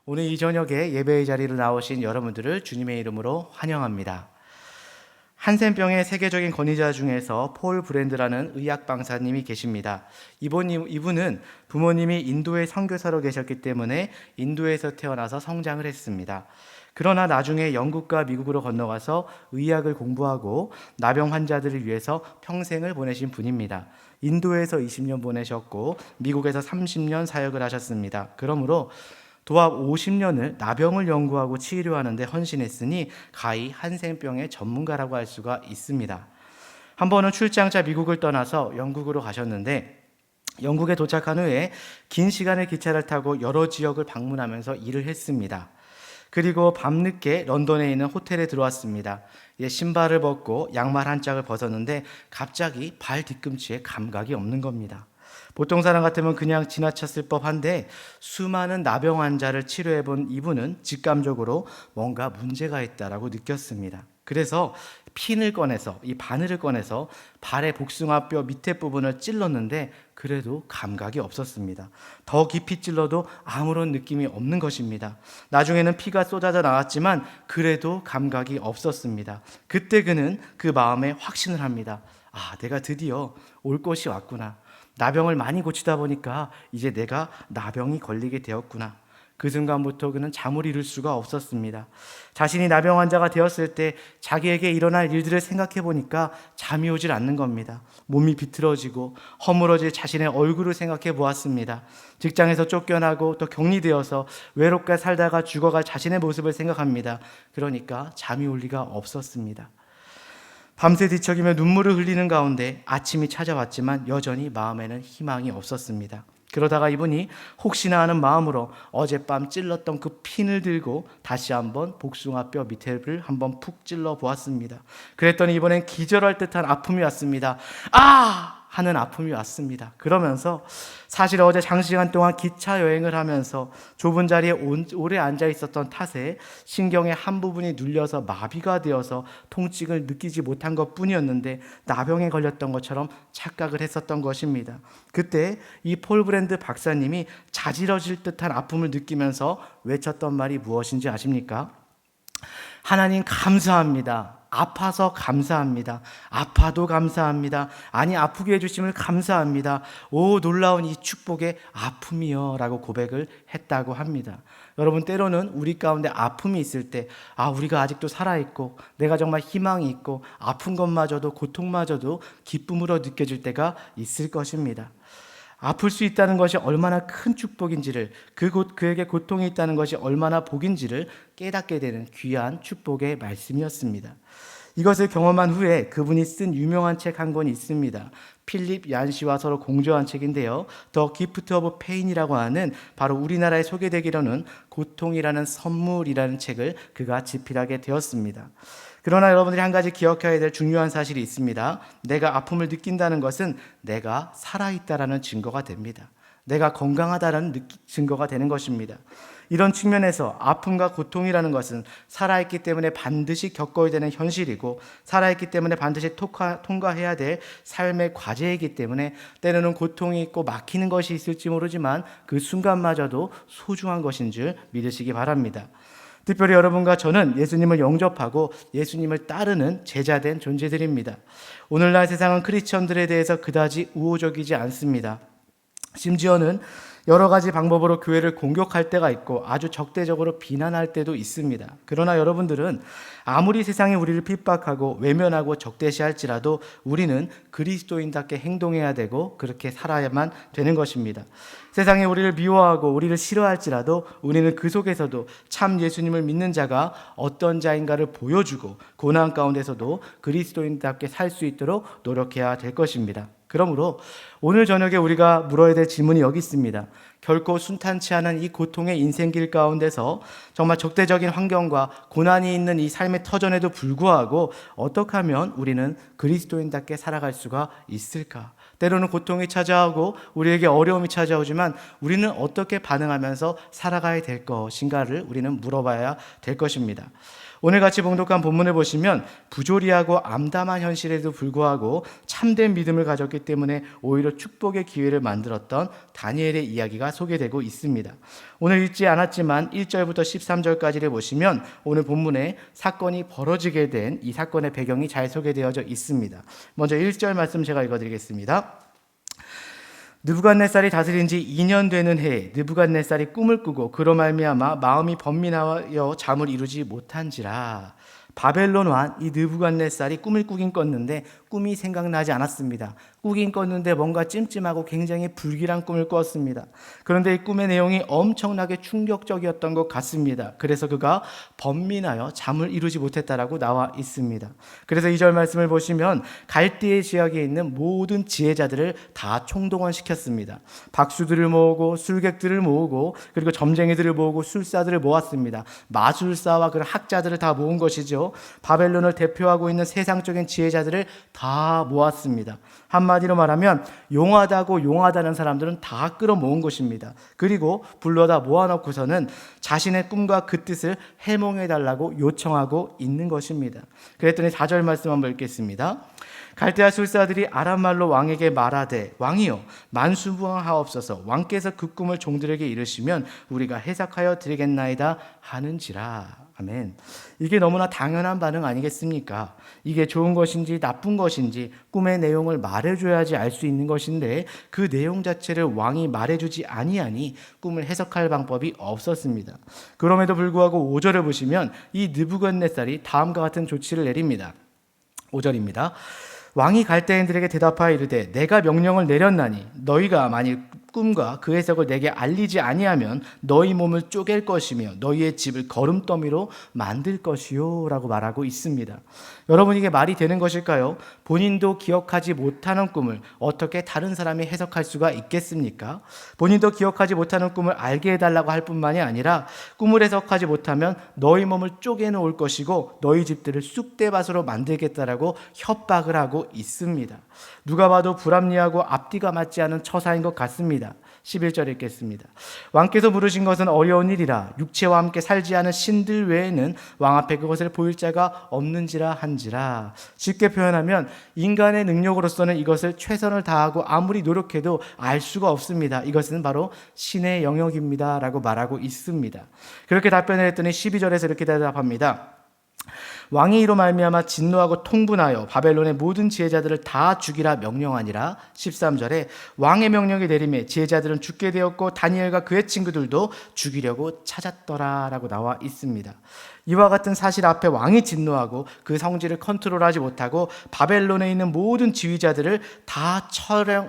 오늘 이 저녁에 예배의 자리로 나오신 여러분들을 주님의 이름으로 환영합니다. 한센병의 세계적인 권위자 중에서 폴 브랜드라는 의학 박사님이 계십니다. 이분은 부모님이 인도의 선교사로 계셨기 때문에 인도에서 태어나서 성장을 했습니다. 그러나 나중에 영국과 미국으로 건너가서 의학을 공부하고 나병 환자들을 위해서 평생을 보내신 분입니다. 인도에서 20년 보내셨고 미국에서 30년 사역을 하셨습니다. 그러므로 도합 50년을 나병을 연구하고 치료하는 데 헌신했으니 가히 한센병의 전문가라고 할 수가 있습니다. 한 번은 출장차 미국을 떠나서 영국으로 가셨는데 영국에 도착한 후에 긴 시간의 기차를 타고 여러 지역을 방문하면서 일을 했습니다. 그리고 밤늦게 런던에 있는 호텔에 들어왔습니다. 신발을 벗고 양말 한 짝을 벗었는데 갑자기 발 뒤꿈치에 감각이 없는 겁니다. 보통 사람 같으면 그냥 지나쳤을 법한데 수많은 나병 환자를 치료해본 이분은 직감적으로 뭔가 문제가 있다라고 느꼈습니다. 그래서 핀을 꺼내서 이 바늘을 꺼내서 발의 복숭아뼈 밑에 부분을 찔렀는데 그래도 감각이 없었습니다. 더 깊이 찔러도 아무런 느낌이 없는 것입니다. 나중에는 피가 쏟아져 나왔지만 그래도 감각이 없었습니다. 그때 그는 그 마음에 확신을 합니다. 내가 드디어 올 것이 왔구나. 나병을 많이 고치다 보니까 이제 내가 나병이 걸리게 되었구나. 그 순간부터 그는 잠을 이룰 수가 없었습니다. 자신이 나병 환자가 되었을 때 자기에게 일어날 일들을 생각해 보니까 잠이 오질 않는 겁니다. 몸이 비틀어지고 허물어질 자신의 얼굴을 생각해 보았습니다. 직장에서 쫓겨나고 또 격리되어서 외롭게 살다가 죽어갈 자신의 모습을 생각합니다. 그러니까 잠이 올 리가 없었습니다. 밤새 뒤척이며 눈물을 흘리는 가운데 아침이 찾아왔지만 여전히 마음에는 희망이 없었습니다. 그러다가 이분이 혹시나 하는 마음으로 어젯밤 찔렀던 그 핀을 들고 다시 한번 복숭아뼈 밑에를 한번 푹 찔러 보았습니다. 그랬더니 이번엔 기절할 듯한 아픔이 왔습니다. 하는 아픔이 왔습니다. 그러면서 사실 어제 장시간 동안 기차 여행을 하면서 좁은 자리에 오래 앉아 있었던 탓에 신경의 한 부분이 눌려서 마비가 되어서 통증을 느끼지 못한 것뿐이었는데 나병에 걸렸던 것처럼 착각을 했었던 것입니다. 그때 이 폴 브랜드 박사님이 자지러질 듯한 아픔을 느끼면서 외쳤던 말이 무엇인지 아십니까? 하나님 감사합니다. 아파서 감사합니다. 아파도 감사합니다. 아프게 해주심을 감사합니다. 오 놀라운 이 축복의 아픔이요 라고 고백을 했다고 합니다. 여러분, 때로는 우리 가운데 아픔이 있을 때 우리가 아직도 살아있고 내가 정말 희망이 있고 아픈 것마저도 고통마저도 기쁨으로 느껴질 때가 있을 것입니다. 아플 수 있다는 것이 얼마나 큰 축복인지를, 그에게 고통이 있다는 것이 얼마나 복인지를 깨닫게 되는 귀한 축복의 말씀이었습니다. 이것을 경험한 후에 그분이 쓴 유명한 책 한 권이 있습니다. 필립 얀시와 서로 공조한 책인데요. 더 기프트 오브 페인이라고 하는 바로 우리나라에 소개되기로는 고통이라는 선물이라는 책을 그가 집필하게 되었습니다. 그러나 여러분들이 한 가지 기억해야 될 중요한 사실이 있습니다. 내가 아픔을 느낀다는 것은 내가 살아있다라는 증거가 됩니다. 내가 건강하다라는 증거가 되는 것입니다. 이런 측면에서 아픔과 고통이라는 것은 살아있기 때문에 반드시 겪어야 되는 현실이고 살아있기 때문에 반드시 통과해야 될 삶의 과제이기 때문에 때로는 고통이 있고 막히는 것이 있을지 모르지만 그 순간마저도 소중한 것인 줄 믿으시기 바랍니다. 특별히 여러분과 저는 예수님을 영접하고 예수님을 따르는 제자된 존재들입니다. 오늘날 세상은 크리스천들에 대해서 그다지 우호적이지 않습니다. 심지어는 여러 가지 방법으로 교회를 공격할 때가 있고 아주 적대적으로 비난할 때도 있습니다. 그러나 여러분들은 아무리 세상이 우리를 핍박하고 외면하고 적대시할지라도 우리는 그리스도인답게 행동해야 되고 그렇게 살아야만 되는 것입니다. 세상이 우리를 미워하고 우리를 싫어할지라도 우리는 그 속에서도 참 예수님을 믿는 자가 어떤 자인가를 보여주고 고난 가운데서도 그리스도인답게 살 수 있도록 노력해야 될 것입니다. 그러므로 오늘 저녁에 우리가 물어야 될 질문이 여기 있습니다. 결코 순탄치 않은 이 고통의 인생길 가운데서 정말 적대적인 환경과 고난이 있는 이 삶의 터전에도 불구하고 어떻게 하면 우리는 그리스도인답게 살아갈 수가 있을까? 때로는 고통이 찾아오고 우리에게 어려움이 찾아오지만 우리는 어떻게 반응하면서 살아가야 될 것인가를 우리는 물어봐야 될 것입니다. 오늘 같이 봉독한 본문을 보시면 부조리하고 암담한 현실에도 불구하고 참된 믿음을 가졌기 때문에 오히려 축복의 기회를 만들었던 다니엘의 이야기가 소개되고 있습니다. 오늘 읽지 않았지만 1절부터 13절까지를 보시면 오늘 본문에 사건이 벌어지게 된 이 사건의 배경이 잘 소개되어져 있습니다. 먼저 1절 말씀 제가 읽어드리겠습니다. 느부갓네살이 다스린 지 2년 되는 해에 느부갓네살이 꿈을 꾸고 그로 말미암아 마음이 번민하여 잠을 이루지 못한지라. 바벨론 왕 이 느부갓네살이 꿈을 꾸긴 꿨는데 꿈이 생각나지 않았습니다. 꾸긴 꿨는데 뭔가 찜찜하고 굉장히 불길한 꿈을 꿨습니다. 그런데 이 꿈의 내용이 엄청나게 충격적이었던 것 같습니다. 그래서 그가 번민하여 잠을 이루지 못했다라고 나와 있습니다. 그래서 2절 말씀을 보시면 갈대의 지역에 있는 모든 지혜자들을 다 총동원시켰습니다. 박수들을 모으고 술객들을 모으고 그리고 점쟁이들을 모으고 술사들을 모았습니다. 마술사와 그런 학자들을 다 모은 것이죠. 바벨론을 대표하고 있는 세상적인 지혜자들을 다 모았습니다. 한마디로 말하면 용하다는 사람들은 다 끌어모은 것입니다. 그리고 불러다 모아놓고서는 자신의 꿈과 그 뜻을 해몽해달라고 요청하고 있는 것입니다. 그랬더니 4절 말씀 한번 읽겠습니다. 갈대아 술사들이 아람말로 왕에게 말하되 왕이여 만수무강하옵소서. 왕께서 그 꿈을 종들에게 이르시면 우리가 해석하여 드리겠나이다 하는지라. 아멘. 이게 너무나 당연한 반응 아니겠습니까? 이게 좋은 것인지 나쁜 것인지 꿈의 내용을 말해줘야지 알 수 있는 것인데 그 내용 자체를 왕이 말해주지 아니하니 꿈을 해석할 방법이 없었습니다. 그럼에도 불구하고 5절을 보시면 이 느부갓네살이 다음과 같은 조치를 내립니다. 5절입니다. 왕이 갈대인들에게 대답하여 이르되 내가 명령을 내렸나니 너희가 만일 꿈과 그 해석을 내게 알리지 아니하면 너희 몸을 쪼갤 것이며 너희의 집을 거름더미로 만들 것이요 라고 말하고 있습니다. 여러분, 이게 말이 되는 것일까요? 본인도 기억하지 못하는 꿈을 어떻게 다른 사람이 해석할 수가 있겠습니까? 본인도 기억하지 못하는 꿈을 알게 해달라고 할 뿐만이 아니라 꿈을 해석하지 못하면 너희 몸을 쪼개놓을 것이고 너희 집들을 쑥대밭으로 만들겠다라고 협박을 하고 있습니다. 누가 봐도 불합리하고 앞뒤가 맞지 않은 처사인 것 같습니다. 11절 읽겠습니다. 왕께서 물으신 것은 어려운 일이라 육체와 함께 살지 않은 신들 외에는 왕 앞에 그것을 보일 자가 없는지라 한지라. 쉽게 표현하면 인간의 능력으로서는 이것을 최선을 다하고 아무리 노력해도 알 수가 없습니다. 이것은 바로 신의 영역입니다 라고 말하고 있습니다. 그렇게 답변을 했더니 12절에서 이렇게 대답합니다. 왕이 이로 말미암아 진노하고 통분하여 바벨론의 모든 지혜자들을 다 죽이라 명령하니라. 13절에 왕의 명령이 내림에 지혜자들은 죽게 되었고 다니엘과 그의 친구들도 죽이려고 찾았더라 라고 나와 있습니다. 이와 같은 사실 앞에 왕이 진노하고 그 성질을 컨트롤하지 못하고 바벨론에 있는 모든 지휘자들을 다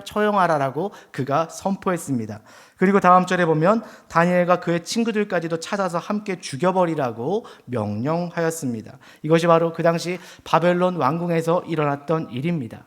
처형하라라고 그가 선포했습니다. 그리고 다음 절에 보면 다니엘과 그의 친구들까지도 찾아서 함께 죽여버리라고 명령하였습니다. 이것이 바로 그 당시 바벨론 왕궁에서 일어났던 일입니다.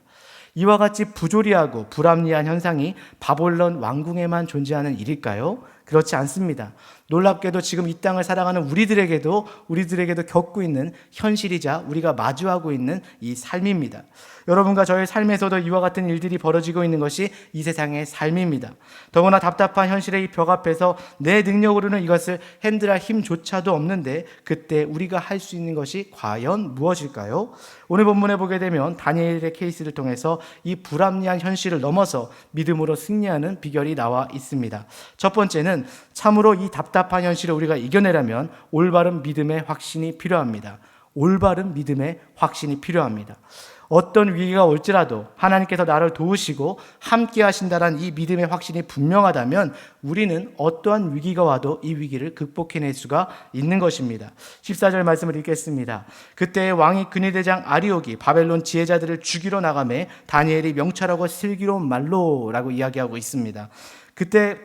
이와 같이 부조리하고 불합리한 현상이 바벨론 왕궁에만 존재하는 일일까요? 그렇지 않습니다. 놀랍게도 지금 이 땅을 살아가는 우리들에게도 겪고 있는 현실이자 우리가 마주하고 있는 이 삶입니다. 여러분과 저의 삶에서도 이와 같은 일들이 벌어지고 있는 것이 이 세상의 삶입니다. 더구나 답답한 현실의 이 벽 앞에서 내 능력으로는 이것을 핸들할 힘조차도 없는데 그때 우리가 할 수 있는 것이 과연 무엇일까요? 오늘 본문에 보게 되면 다니엘의 케이스를 통해서 이 불합리한 현실을 넘어서 믿음으로 승리하는 비결이 나와 있습니다. 첫 번째는 참으로 이 답답한 현실을 우리가 이겨내려면 올바른 믿음의 확신이 필요합니다. 올바른 믿음의 확신이 필요합니다. 어떤 위기가 올지라도 하나님께서 나를 도우시고 함께 하신다는 이 믿음의 확신이 분명하다면 우리는 어떠한 위기가 와도 이 위기를 극복해낼 수가 있는 것입니다. 14절 말씀을 읽겠습니다. 그때 왕이 근위대장 아리옥이 바벨론 지혜자들을 죽이러 나가매 다니엘이 명철하고 슬기로운 말로 라고 이야기하고 있습니다. 그때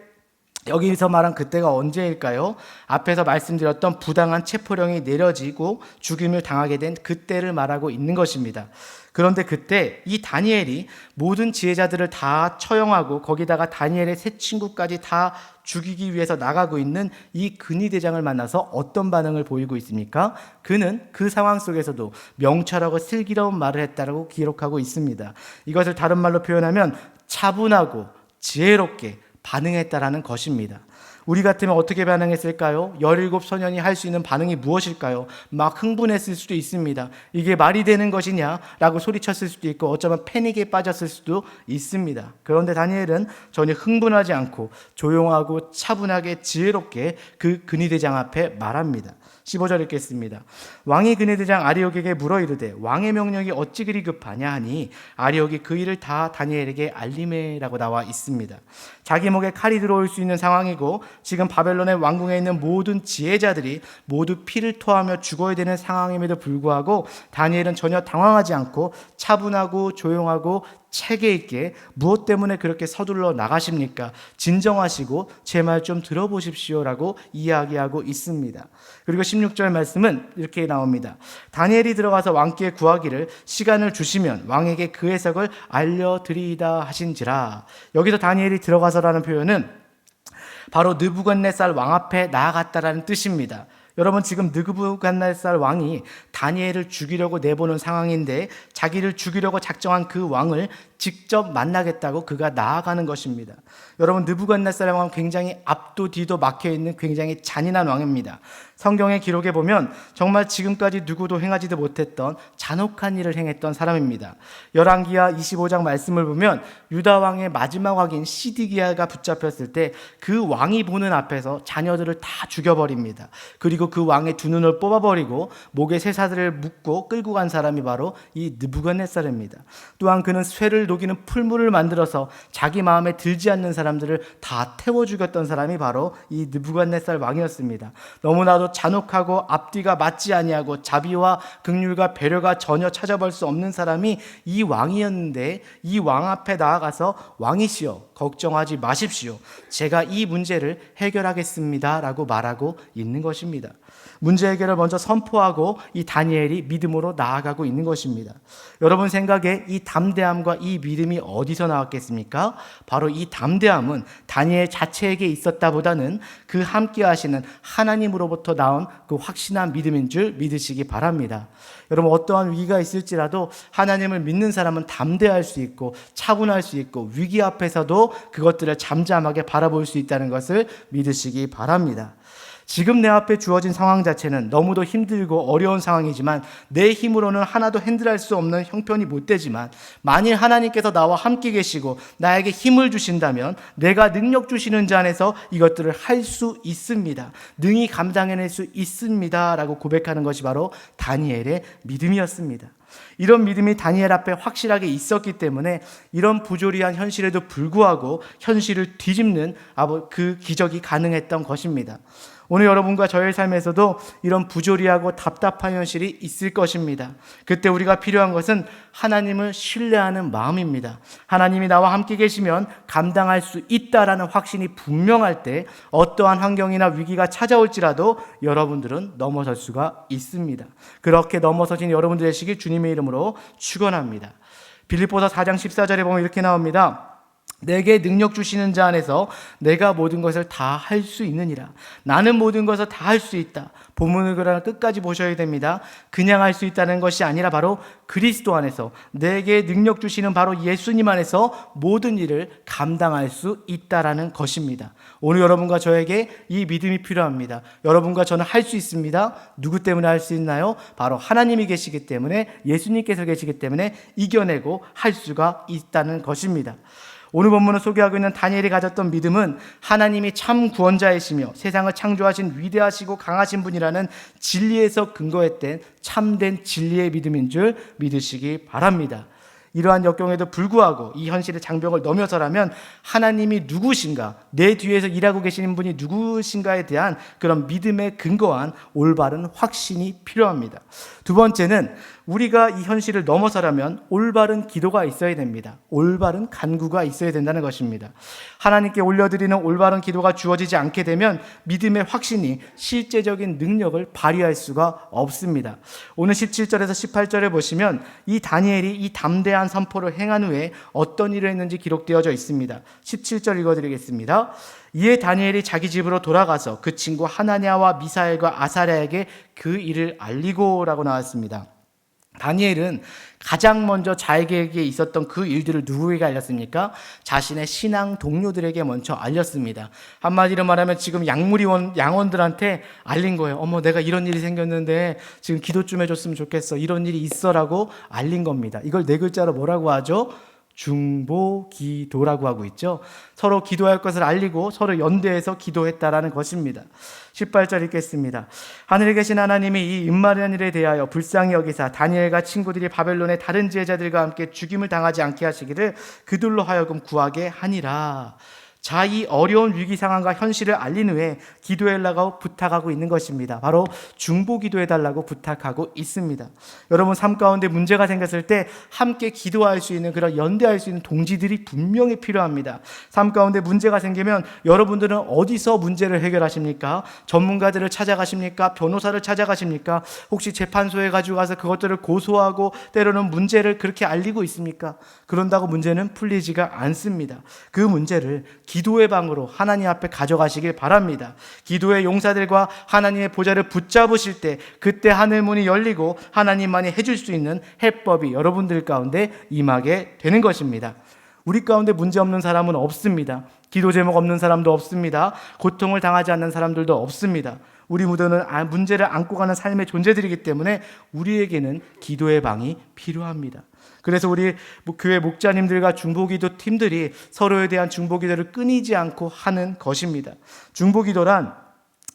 여기서 말한 그때가 언제일까요? 앞에서 말씀드렸던 부당한 체포령이 내려지고 죽임을 당하게 된 그때를 말하고 있는 것입니다. 그런데 그때 이 다니엘이 모든 지혜자들을 다 처형하고 거기다가 다니엘의 세 친구까지 다 죽이기 위해서 나가고 있는 이 근위대장을 만나서 어떤 반응을 보이고 있습니까? 그는 그 상황 속에서도 명철하고 슬기로운 말을 했다고 기록하고 있습니다. 이것을 다른 말로 표현하면 차분하고 지혜롭게 반응했다라는 것입니다. 우리 같으면 어떻게 반응했을까요? 17 소년이 할 수 있는 반응이 무엇일까요? 막 흥분했을 수도 있습니다. 이게 말이 되는 것이냐? 라고 소리쳤을 수도 있고 어쩌면 패닉에 빠졌을 수도 있습니다. 그런데 다니엘은 전혀 흥분하지 않고 조용하고 차분하게 지혜롭게 그 근위대장 앞에 말합니다. 15절 읽겠습니다. 왕이 근위대장 아리옥에게 물어 이르되 왕의 명령이 어찌 그리 급하냐 하니 아리옥이 그 일을 다 다니엘에게 알림해라고 나와 있습니다. 자기 목에 칼이 들어올 수 있는 상황이고 지금 바벨론의 왕궁에 있는 모든 지혜자들이 모두 피를 토하며 죽어야 되는 상황임에도 불구하고 다니엘은 전혀 당황하지 않고 차분하고 조용하고 체계 있게 무엇 때문에 그렇게 서둘러 나가십니까? 진정하시고 제 말 좀 들어보십시오라고 이야기하고 있습니다. 그리고 16절 말씀은 이렇게 나옵니다. 다니엘이 들어가서 왕께 구하기를 시간을 주시면 왕에게 그 해석을 알려드리이다 하신지라. 여기서 다니엘이 들어가서라는 표현은 바로 느부갓네살 왕 앞에 나아갔다라는 뜻입니다. 여러분, 지금 느부갓네살 왕이 다니엘을 죽이려고 내보는 상황인데 자기를 죽이려고 작정한 그 왕을 직접 만나겠다고 그가 나아가는 것입니다. 여러분, 느부갓네살 왕은 굉장히 앞도 뒤도 막혀있는 굉장히 잔인한 왕입니다. 성경의 기록에 보면 정말 지금까지 누구도 행하지도 못했던 잔혹한 일을 행했던 사람입니다. 열왕기하 25장 말씀을 보면 유다 왕의 마지막 왕인 시드기야가 붙잡혔을 때 그 왕이 보는 앞에서 자녀들을 다 죽여버립니다. 그리고 그 왕의 두 눈을 뽑아버리고 목에 쇠사슬을 묶고 끌고 간 사람이 바로 이 느부갓네살입니다. 또한 그는 쇠를 녹이는 풀물을 만들어서 자기 마음에 들지 않는 사람들을 다 태워 죽였던 사람이 바로 이 느부갓네살 왕이었습니다. 너무나도 잔혹하고 앞뒤가 맞지 아니하고 자비와 긍휼과 배려가 전혀 찾아볼 수 없는 사람이 이 왕이었는데 이 왕 앞에 나아가서 왕이시여 걱정하지 마십시오. 제가 이 문제를 해결하겠습니다 라고 말하고 있는 것입니다. 문제 해결을 먼저 선포하고 이 다니엘이 믿음으로 나아가고 있는 것입니다. 여러분 생각에 이 담대함과 이 믿음이 어디서 나왔겠습니까? 바로 이 담대함은 다니엘 자체에게 있었다보다는 그 함께 하시는 하나님으로부터 나온 그 확신한 믿음인 줄 믿으시기 바랍니다. 여러분, 어떠한 위기가 있을지라도 하나님을 믿는 사람은 담대할 수 있고 차분할 수 있고 위기 앞에서도 그것들을 잠잠하게 바라볼 수 있다는 것을 믿으시기 바랍니다. 지금 내 앞에 주어진 상황 자체는 너무도 힘들고 어려운 상황이지만 내 힘으로는 하나도 핸들할 수 없는 형편이 못 되지만 만일 하나님께서 나와 함께 계시고 나에게 힘을 주신다면 내가 능력 주시는 자 안에서 이것들을 할 수 있습니다. 능히 감당해낼 수 있습니다 라고 고백하는 것이 바로 다니엘의 믿음이었습니다. 이런 믿음이 다니엘 앞에 확실하게 있었기 때문에 이런 부조리한 현실에도 불구하고 현실을 뒤집는 그 기적이 가능했던 것입니다. 오늘 여러분과 저의 삶에서도 이런 부조리하고 답답한 현실이 있을 것입니다. 그때 우리가 필요한 것은 하나님을 신뢰하는 마음입니다. 하나님이 나와 함께 계시면 감당할 수 있다라는 확신이 분명할 때 어떠한 환경이나 위기가 찾아올지라도 여러분들은 넘어설 수가 있습니다. 그렇게 넘어서신 여러분들 되시길 주님의 이름으로 축원합니다. 빌립보서 4장 14절에 보면 이렇게 나옵니다. 내게 능력 주시는 자 안에서 내가 모든 것을 다 할 수 있느니라. 나는 모든 것을 다 할 수 있다. 본문을 그러나 끝까지 보셔야 됩니다. 그냥 할 수 있다는 것이 아니라 바로 그리스도 안에서 내게 능력 주시는 바로 예수님 안에서 모든 일을 감당할 수 있다라는 것입니다. 오늘 여러분과 저에게 이 믿음이 필요합니다. 여러분과 저는 할 수 있습니다. 누구 때문에 할 수 있나요? 바로 하나님이 계시기 때문에, 예수님께서 계시기 때문에 이겨내고 할 수가 있다는 것입니다. 오늘 본문을 소개하고 있는 다니엘이 가졌던 믿음은 하나님이 참 구원자이시며 세상을 창조하신 위대하시고 강하신 분이라는 진리에서 근거했던 참된 진리의 믿음인 줄 믿으시기 바랍니다. 이러한 역경에도 불구하고 이 현실의 장벽을 넘어서라면 하나님이 누구신가, 내 뒤에서 일하고 계시는 분이 누구신가에 대한 그런 믿음에 근거한 올바른 확신이 필요합니다. 두 번째는 우리가 이 현실을 넘어서려면 올바른 기도가 있어야 됩니다. 올바른 간구가 있어야 된다는 것입니다. 하나님께 올려드리는 올바른 기도가 주어지지 않게 되면 믿음의 확신이 실제적인 능력을 발휘할 수가 없습니다. 오늘 17절에서 18절에 보시면 이 다니엘이 이 담대한 선포를 행한 후에 어떤 일을 했는지 기록되어져 있습니다. 17절 읽어드리겠습니다. 이에 다니엘이 자기 집으로 돌아가서 그 친구 하나냐와 미사엘과 아사랴에게 그 일을 알리고라고 나왔습니다. 다니엘은 가장 먼저 자기에게 있었던 그 일들을 누구에게 알렸습니까? 자신의 신앙 동료들에게 먼저 알렸습니다. 한마디로 말하면 지금 양원들한테 알린 거예요. 어머, 내가 이런 일이 생겼는데 지금 기도 좀 해줬으면 좋겠어. 이런 일이 있어라고 알린 겁니다. 이걸 네 글자로 뭐라고 하죠? 중보기도라고 하고 있죠. 서로 기도할 것을 알리고 서로 연대해서 기도했다라는 것입니다. 18절 읽겠습니다. 하늘에 계신 하나님이 이 임마리한 일에 대하여 불쌍히 여기사 다니엘과 친구들이 바벨론의 다른 지혜자들과 함께 죽임을 당하지 않게 하시기를 그들로 하여금 구하게 하니라. 자, 이 어려운 위기 상황과 현실을 알린 후에 기도해달라고 부탁하고 있는 것입니다. 바로 중보 기도해달라고 부탁하고 있습니다. 여러분, 삶 가운데 문제가 생겼을 때 함께 기도할 수 있는, 그런 연대할 수 있는 동지들이 분명히 필요합니다. 삶 가운데 문제가 생기면 여러분들은 어디서 문제를 해결하십니까? 전문가들을 찾아가십니까? 변호사를 찾아가십니까? 혹시 재판소에 가지고 가서 그것들을 고소하고 때로는 문제를 그렇게 알리고 있습니까? 그런다고 문제는 풀리지가 않습니다. 그 문제를 기도의 방으로 하나님 앞에 가져가시길 바랍니다. 기도의 용사들과 하나님의 보좌를 붙잡으실 때 그때 하늘 문이 열리고 하나님만이 해줄 수 있는 해법이 여러분들 가운데 임하게 되는 것입니다. 우리 가운데 문제 없는 사람은 없습니다. 기도 제목 없는 사람도 없습니다. 고통을 당하지 않는 사람들도 없습니다. 우리 모두는 문제를 안고 가는 삶의 존재들이기 때문에 우리에게는 기도의 방이 필요합니다. 그래서 우리 교회 목자님들과 중보기도 팀들이 서로에 대한 중보기도를 끊이지 않고 하는 것입니다. 중보기도란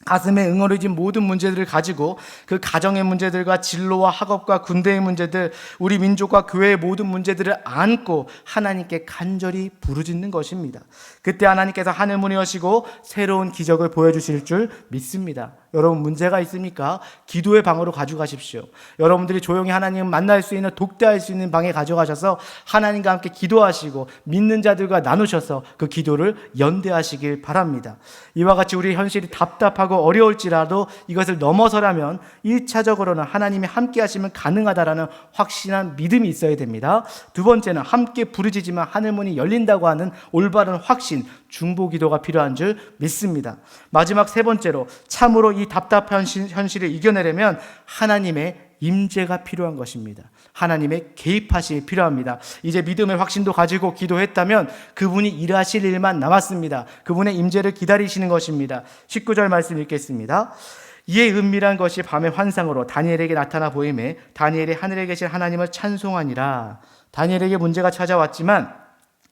가슴에 응어리진 모든 문제들을 가지고 그 가정의 문제들과 진로와 학업과 군대의 문제들, 우리 민족과 교회의 모든 문제들을 안고 하나님께 간절히 부르짖는 것입니다. 그때 하나님께서 하늘문을 여시고 새로운 기적을 보여주실 줄 믿습니다. 여러분, 문제가 있습니까? 기도의 방으로 가져가십시오. 여러분들이 조용히 하나님 만날 수 있는, 독대할 수 있는 방에 가져가셔서 하나님과 함께 기도하시고 믿는 자들과 나누셔서 그 기도를 연대하시길 바랍니다. 이와 같이 우리 현실이 답답하고 어려울지라도 이것을 넘어서려면 1차적으로는 하나님이 함께 하시면 가능하다라는 확신한 믿음이 있어야 됩니다. 두 번째는 함께 부르짖으면 하늘문이 열린다고 하는 올바른 확신, 중보기도가 필요한 줄 믿습니다. 마지막 세 번째로 참으로 이 답답한 현실을 이겨내려면 하나님의 임재가 필요한 것입니다. 하나님의 개입하심이 필요합니다. 이제 믿음의 확신도 가지고 기도했다면 그분이 일하실 일만 남았습니다. 그분의 임재를 기다리시는 것입니다. 19절 말씀 읽겠습니다. 이에 은밀한 것이 밤의 환상으로 다니엘에게 나타나 보이매 다니엘이 하늘에 계신 하나님을 찬송하니라. 다니엘에게 문제가 찾아왔지만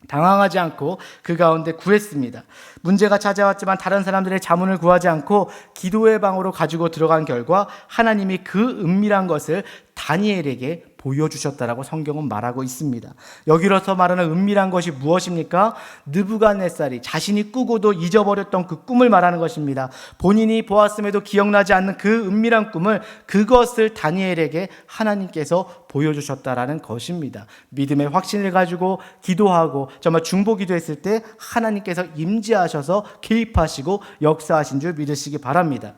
당황하지 않고 그 가운데 구했습니다. 문제가 찾아왔지만 다른 사람들의 자문을 구하지 않고 기도의 방으로 가지고 들어간 결과 하나님이 그 은밀한 것을 다니엘에게 보여주셨다라고 성경은 말하고 있습니다. 여기로서 말하는 은밀한 것이 무엇입니까? 느부갓네살이 자신이 꾸고도 잊어버렸던 그 꿈을 말하는 것입니다. 본인이 보았음에도 기억나지 않는 그 은밀한 꿈을, 그것을 다니엘에게 하나님께서 보여주셨다라는 것입니다. 믿음의 확신을 가지고 기도하고 정말 중보기도했을 때 하나님께서 임재하셔서 개입하시고 역사하신 줄 믿으시기 바랍니다.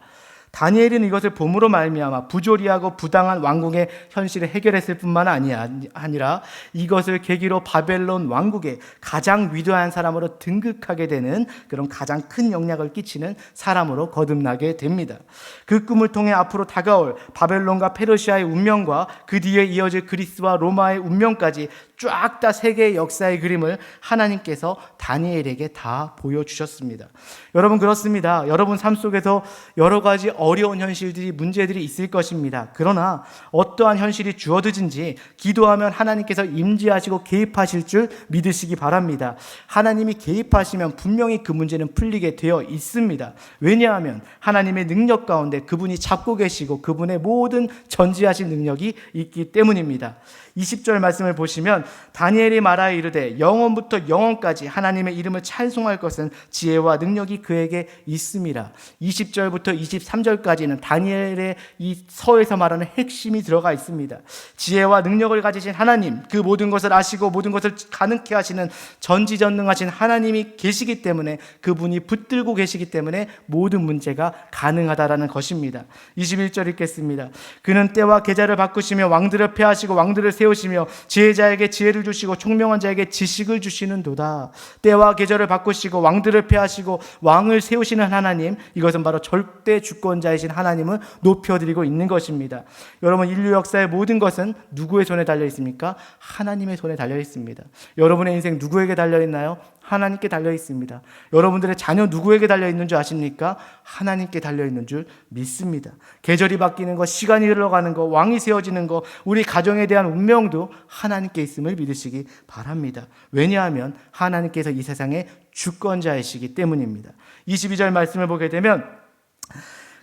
다니엘은 이것을 봄으로 말미암아 부조리하고 부당한 왕국의 현실을 해결했을 뿐만 아니라 이것을 계기로 바벨론 왕국의 가장 위대한 사람으로 등극하게 되는 그런 가장 큰 영향을 끼치는 사람으로 거듭나게 됩니다. 그 꿈을 통해 앞으로 다가올 바벨론과 페르시아의 운명과 그 뒤에 이어질 그리스와 로마의 운명까지 쫙 다 세계의 역사의 그림을 하나님께서 다니엘에게 다 보여주셨습니다. 여러분, 그렇습니다. 여러분 삶 속에서 여러 가지 어려운 현실들이, 문제들이 있을 것입니다. 그러나 어떠한 현실이 주어지든지 기도하면 하나님께서 임재하시고 개입하실 줄 믿으시기 바랍니다. 하나님이 개입하시면 분명히 그 문제는 풀리게 되어 있습니다. 왜냐하면 하나님의 능력 가운데 그분이 잡고 계시고 그분의 모든 전지하신 능력이 있기 때문입니다. 20절 말씀을 보시면 다니엘이 말하여 이르되 영원부터 영원까지 하나님의 이름을 찬송할 것은 지혜와 능력이 그에게 있음이라. 20절부터 23절까지는 다니엘의 이 서에서 말하는 핵심이 들어가 있습니다. 지혜와 능력을 가지신 하나님, 그 모든 것을 아시고 모든 것을 가능케 하시는 전지전능하신 하나님이 계시기 때문에, 그분이 붙들고 계시기 때문에 모든 문제가 가능하다라는 것입니다. 21절 읽겠습니다. 그는 때와 계절을 바꾸시며 왕들을 폐하시고 왕들을 세우시며 지혜자에게 지혜를 주시고 총명한 자에게 지식을 주시는도다. 때와 계절을 바꾸시고 왕들을 폐하시고 왕을 세우시는 하나님, 이것은 바로 절대 주권자이신 하나님을 높여드리고 있는 것입니다. 여러분, 인류 역사의 모든 것은 누구의 손에 달려 있습니까? 하나님의 손에 달려 있습니다. 여러분의 인생 누구에게 달려 있나요? 하나님께 달려 있습니다. 여러분들의 자녀 누구에게 달려 있는 줄 아십니까? 하나님께 달려 있는 줄 믿습니다. 계절이 바뀌는 것, 시간이 흘러가는 것, 왕이 세워지는 것, 우리 가정에 대한 운명도 하나님께 있음을 믿으시기 바랍니다. 왜냐하면 하나님께서 이 세상의 주권자이시기 때문입니다. 22절 말씀을 보게 되면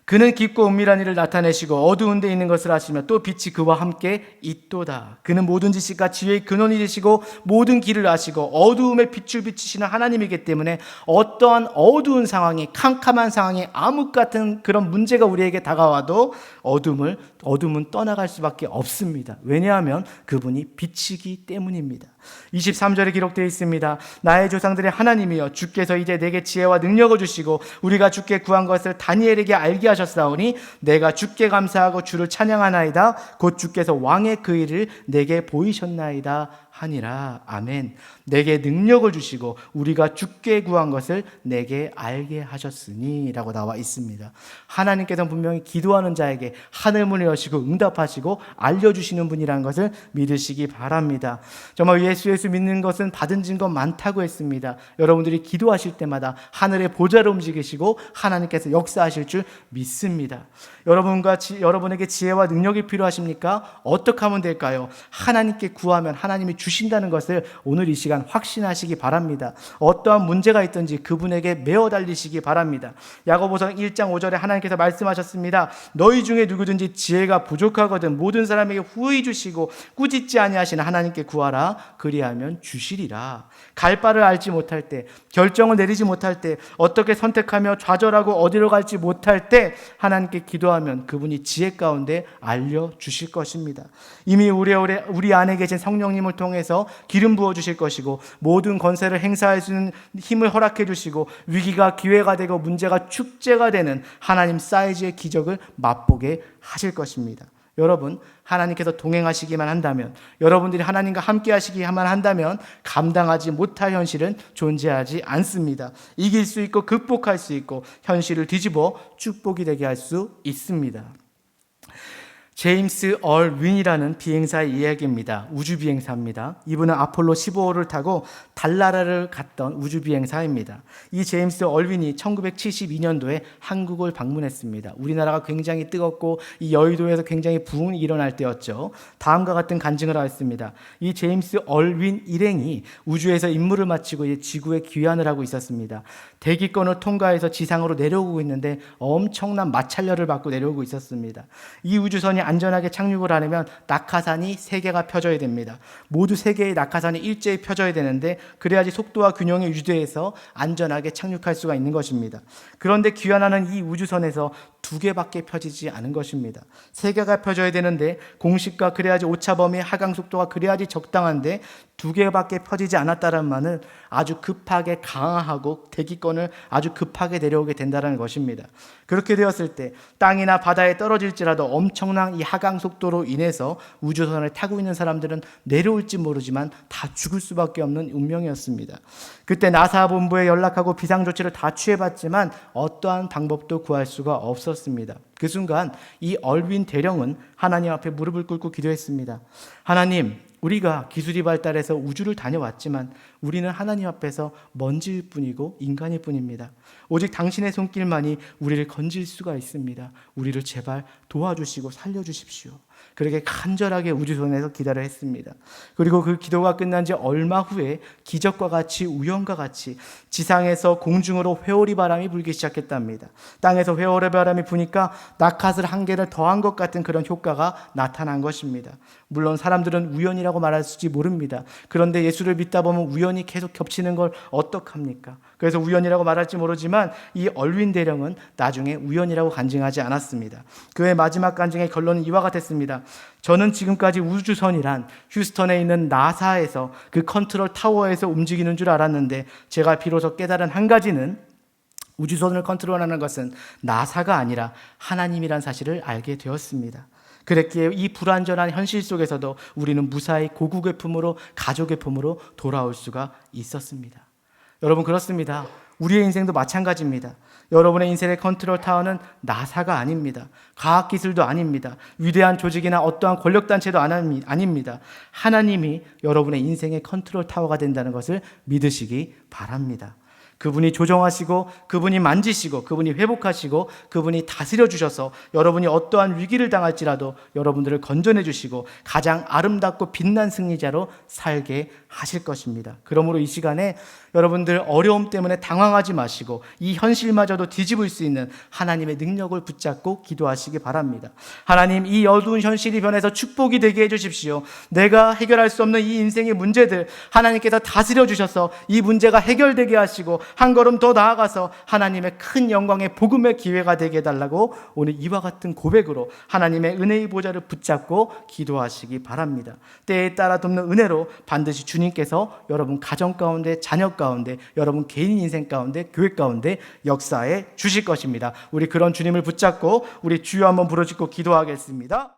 그는 깊고 은밀한 일을 나타내시고 어두운 데 있는 것을 아시며 또 빛이 그와 함께 있도다. 그는 모든 지식과 지혜의 근원이 되시고 모든 길을 아시고 어두움에 빛을 비치시는 하나님이기 때문에 어떠한 어두운 상황이, 캄캄한 상황이, 암흑 같은 그런 문제가 우리에게 다가와도 어둠은 떠나갈 수밖에 없습니다. 왜냐하면 그분이 빛이기 때문입니다. 23절에 기록되어 있습니다. 나의 조상들의 하나님이여, 주께서 이제 내게 지혜와 능력을 주시고 우리가 주께 구한 것을 다니엘에게 알게 하셨사오니 내가 주께 감사하고 주를 찬양하나이다. 곧 주께서 왕의 그 일을 내게 보이셨나이다 하니라. 아멘. 내게 능력을 주시고 우리가 주께 구한 것을 내게 알게 하셨으니 라고 나와 있습니다. 하나님께서는 분명히 기도하는 자에게 하늘문을 여시고 응답하시고 알려주시는 분이라는 것을 믿으시기 바랍니다. 정말 예수 믿는 것은 받은 증거 많다고 했습니다. 여러분들이 기도하실 때마다 하늘의 보좌를 움직이시고 하나님께서 역사하실 줄 믿습니다. 여러분에게 지혜와 능력이 필요하십니까? 어떻게 하면 될까요? 하나님께 구하면 하나님이 주신다는 것을 오늘 이 시간 확신하시기 바랍니다. 어떠한 문제가 있든지 그분에게 메어 달리시기 바랍니다. 야고보서 1장 5절에 하나님께서 말씀하셨습니다. 너희 중에 누구든지 지혜가 부족하거든 모든 사람에게 후히 주시고 꾸짖지 아니하시는 하나님께 구하라. 그리하면 주시리라. 갈 바를 알지 못할 때, 결정을 내리지 못할 때, 어떻게 선택하며 좌절하고 어디로 갈지 못할 때 하나님께 기도하면 그분이 지혜 가운데 알려주실 것입니다. 이미 우리 안에 계신 성령님을 통해서 기름 부어주실 것이고 모든 권세를 행사할 수 있는 힘을 허락해 주시고 위기가 기회가 되고 문제가 축제가 되는 하나님 사이즈의 기적을 맛보게 하실 것입니다. 여러분, 하나님께서 동행하시기만 한다면, 여러분들이 하나님과 함께 하시기만 한다면 감당하지 못할 현실은 존재하지 않습니다. 이길 수 있고 극복할 수 있고 현실을 뒤집어 축복이 되게 할 수 있습니다. 제임스 얼윈이라는 비행사의 이야기입니다. 우주비행사입니다. 이분은 아폴로 15호를 타고 달나라를 갔던 우주비행사입니다. 이 제임스 얼윈이 1972년도에 한국을 방문했습니다. 우리나라가 굉장히 뜨겁고 이 여의도에서 굉장히 부흥이 일어날 때였죠. 다음과 같은 간증을 하였습니다. 이 제임스 얼윈 일행이 우주에서 임무를 마치고 지구에 귀환을 하고 있었습니다. 대기권을 통과해서 지상으로 내려오고 있는데 엄청난 마찰열을 받고 내려오고 있었습니다. 이 우주선이 안전하게 착륙을 하려면 낙하산이 3개가 펴져야 됩니다. 모두 3개의 낙하산이 일제히 펴져야 되는데 그래야지 속도와 균형이 유지돼서 안전하게 착륙할 수가 있는 것입니다. 그런데 귀환하는 이 우주선에서 2개밖에 펴지지 않은 것입니다. 3개가 펴져야 되는데 공식과 그래야지 오차범위 하강 속도가 그래야지 적당한데 2개밖에 펴지지 않았다는 말은 아주 급하게 강화하고 대기권을 아주 급하게 내려오게 된다는 것입니다. 그렇게 되었을 때 땅이나 바다에 떨어질지라도 엄청난 이 하강 속도로 인해서 우주선을 타고 있는 사람들은 내려올지 모르지만 다 죽을 수밖에 없는 운명이었습니다. 그때 나사 본부에 연락하고 비상조치를 다 취해봤지만 어떠한 방법도 구할 수가 없었습니다. 그 순간 이 얼윈 대령은 하나님 앞에 무릎을 꿇고 기도했습니다. 하나님, 우리가 기술이 발달해서 우주를 다녀왔지만 우리는 하나님 앞에서 먼지일 뿐이고 인간일 뿐입니다. 오직 당신의 손길만이 우리를 건질 수가 있습니다. 우리를 제발 도와주시고 살려주십시오. 그렇게 간절하게 우주선에서 기도를 했습니다. 그리고 그 기도가 끝난 지 얼마 후에 기적과 같이 우연과 같이 지상에서 공중으로 회오리 바람이 불기 시작했답니다. 땅에서 회오리 바람이 부니까 낙하산 1개를 더한 것 같은 그런 효과가 나타난 것입니다. 물론 사람들은 우연이라고 말할지 모릅니다. 그런데 예수를 믿다 보면 우연이 계속 겹치는 걸 어떡합니까? 그래서 우연이라고 말할지 모르지만 이 얼윈 대령은 나중에 우연이라고 간증하지 않았습니다. 그의 마지막 간증의 결론은 이와 같았습니다. 저는 지금까지 우주선이란 휴스턴에 있는 나사에서 그 컨트롤 타워에서 움직이는 줄 알았는데 제가 비로소 깨달은 한 가지는 우주선을 컨트롤하는 것은 나사가 아니라 하나님이란 사실을 알게 되었습니다. 그랬기에 이 불완전한 현실 속에서도 우리는 무사히 고국의 품으로, 가족의 품으로 돌아올 수가 있었습니다. 여러분, 그렇습니다. 우리의 인생도 마찬가지입니다. 여러분의 인생의 컨트롤 타워는 나사가 아닙니다. 과학기술도 아닙니다. 위대한 조직이나 어떠한 권력단체도 아닙니다. 하나님이 여러분의 인생의 컨트롤 타워가 된다는 것을 믿으시기 바랍니다. 그분이 조정하시고, 그분이 만지시고, 그분이 회복하시고, 그분이 다스려 주셔서 여러분이 어떠한 위기를 당할지라도 여러분들을 건져내 주시고 가장 아름답고 빛난 승리자로 살게 하실 것입니다. 그러므로 이 시간에 여러분들 어려움 때문에 당황하지 마시고 이 현실마저도 뒤집을 수 있는 하나님의 능력을 붙잡고 기도하시기 바랍니다. 하나님, 이 어두운 현실이 변해서 축복이 되게 해주십시오. 내가 해결할 수 없는 이 인생의 문제들 하나님께서 다스려 주셔서 이 문제가 해결되게 하시고 한 걸음 더 나아가서 하나님의 큰 영광의 복음의 기회가 되게 해달라고 오늘 이와 같은 고백으로 하나님의 은혜의 보좌를 붙잡고 기도하시기 바랍니다. 때에 따라 돕는 은혜로 반드시 주님께서 여러분 가정 가운데, 자녀 가운데, 여러분 개인 인생 가운데, 교회 가운데 역사해 주실 것입니다. 우리 그런 주님을 붙잡고 우리 주여 한번 부르짖고 기도하겠습니다.